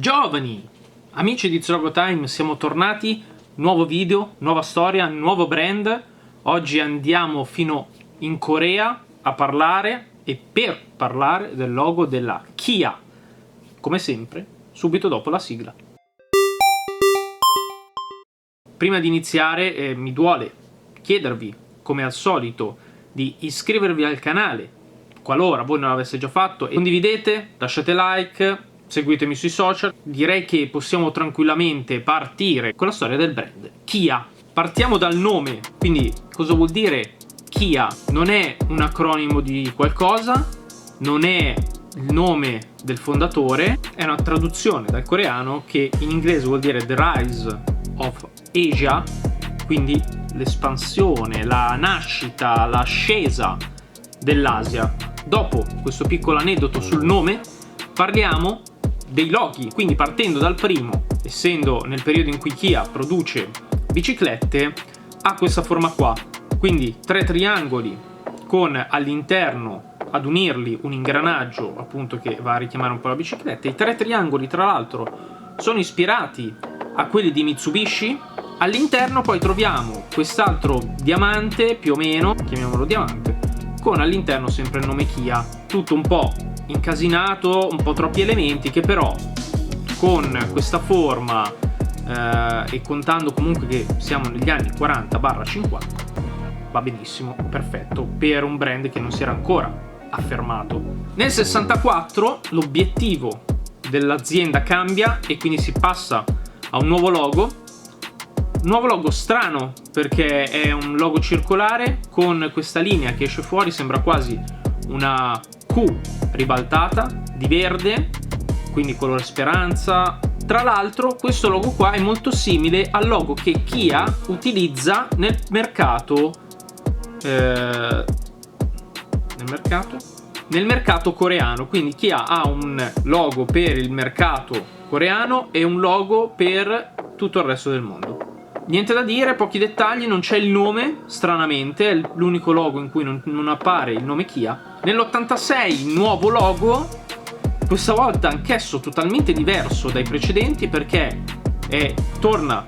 Giovani, amici di Zogo Time, siamo tornati, nuovo video, nuova storia, nuovo brand. Oggi andiamo fino in Corea a parlare e per parlare del logo della Kia, come sempre, subito dopo la sigla. Prima di iniziare mi duole chiedervi, come al solito, di iscrivervi al canale, qualora voi non l'aveste già fatto, e condividete, lasciate like, seguitemi sui social. Direi che possiamo tranquillamente partire con la storia del brand Kia. Partiamo dal nome, quindi cosa vuol dire Kia? Non è un acronimo di qualcosa, non è il nome del fondatore, è una traduzione dal coreano che in inglese vuol dire The Rise of Asia, quindi l'espansione, la nascita, l'ascesa dell'Asia. Dopo questo piccolo aneddoto sul nome, parliamo dei loghi, quindi partendo dal primo, essendo nel periodo in cui Kia produce biciclette, ha questa forma qua, quindi tre triangoli con all'interno ad unirli un ingranaggio appunto che va a richiamare un po' la bicicletta. I tre triangoli tra l'altro sono ispirati a quelli di Mitsubishi. All'interno poi troviamo quest'altro diamante, più o meno, chiamiamolo diamante, con all'interno sempre il nome Kia, tutto un po' incasinato, un po' troppi elementi che però con questa forma e contando comunque che siamo negli anni 40-50 va benissimo, perfetto per un brand che non si era ancora affermato. Nel 64 l'obiettivo dell'azienda cambia e quindi si passa a un nuovo logo strano, perché è un logo circolare con questa linea che esce fuori, sembra quasi una Q ribaltata di verde, quindi colore speranza. Tra l'altro questo logo qua è molto simile al logo che Kia utilizza nel mercato coreano, quindi Kia ha un logo per il mercato coreano e un logo per tutto il resto del mondo. Niente da dire, pochi dettagli, non c'è il nome, stranamente, è l'unico logo in cui non appare il nome Kia. Nell'86 nuovo logo, questa volta anch'esso totalmente diverso dai precedenti perché torna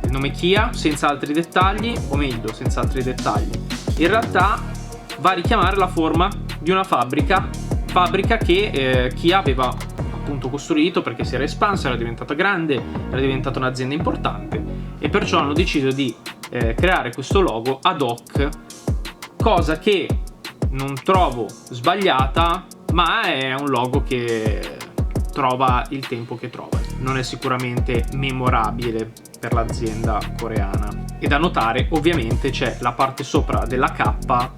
il nome Kia senza altri dettagli, o meglio senza altri dettagli. In realtà va a richiamare la forma di una fabbrica che Kia aveva appunto costruito perché si era espansa, era diventata grande, era diventata un'azienda importante e perciò hanno deciso di creare questo logo ad hoc, cosa che non trovo sbagliata, ma è un logo che trova il tempo che trova. Non è sicuramente memorabile per l'azienda coreana. E da notare ovviamente c'è la parte sopra della K,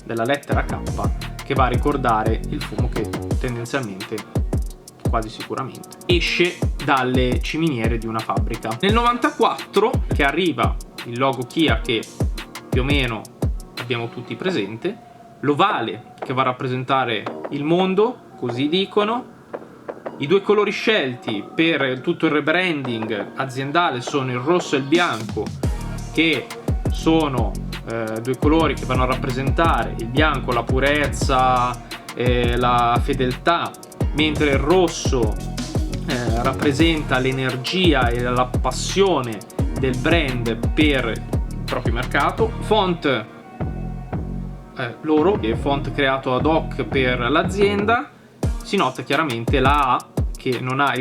della lettera K, che va a ricordare il fumo che tendenzialmente, quasi sicuramente, esce dalle ciminiere di una fabbrica. Nel 94 che arriva il logo Kia che più o meno abbiamo tutti presente, l'ovale che va a rappresentare il mondo, così dicono. I due colori scelti per tutto il rebranding aziendale sono il rosso e il bianco, che sono due colori che vanno a rappresentare il bianco, la purezza, la fedeltà, mentre il rosso rappresenta l'energia e la passione del brand per il proprio mercato. Font loro, che è font creato ad hoc per l'azienda. Si nota chiaramente la A che non ha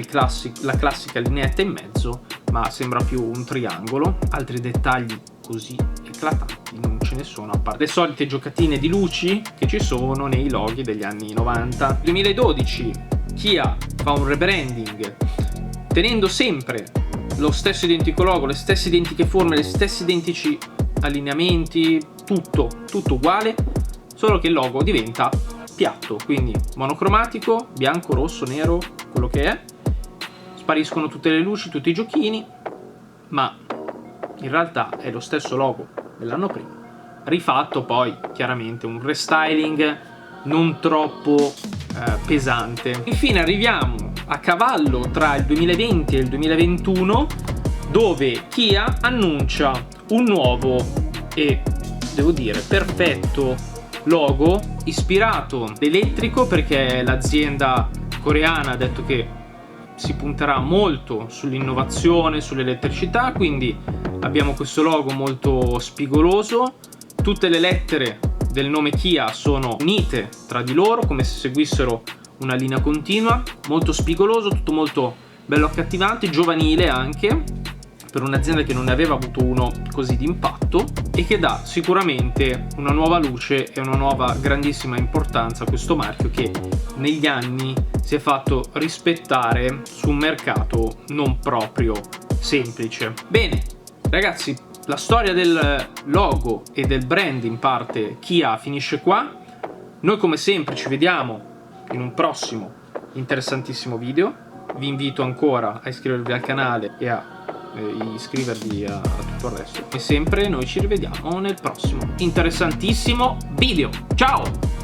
la classica lineetta in mezzo, ma sembra più un triangolo. Altri dettagli così eclatanti non ce ne sono, a parte le solite giocatine di luci che ci sono nei loghi degli anni 90. Nel 2012 Kia fa un rebranding tenendo sempre lo stesso identico logo, le stesse identiche forme, gli stessi identici allineamenti, tutto uguale, solo che il logo diventa piatto, quindi monocromatico, bianco, rosso, nero, quello che è. Spariscono tutte le luci, tutti i giochini, ma in realtà è lo stesso logo dell'anno prima, rifatto poi chiaramente un restyling non troppo pesante. Infine arriviamo a cavallo tra il 2020 e il 2021, dove Kia annuncia un nuovo e, devo dire, perfetto logo ispirato elettrico, perché l'azienda coreana ha detto che si punterà molto sull'innovazione, sull'elettricità, quindi abbiamo questo logo molto spigoloso, tutte le lettere del nome Kia sono unite tra di loro come se seguissero una linea continua, molto spigoloso, tutto molto bello accattivante, giovanile anche, per un'azienda che non ne aveva avuto uno così d'impatto e che dà sicuramente una nuova luce e una nuova grandissima importanza a questo marchio che negli anni si è fatto rispettare su un mercato non proprio semplice. Bene, ragazzi, la storia del logo e del brand in parte Kia finisce qua. Noi come sempre ci vediamo in un prossimo interessantissimo video. Vi invito ancora a iscrivervi al canale e a iscrivervi a tutto il resto. E sempre noi ci rivediamo nel prossimo interessantissimo video. Ciao!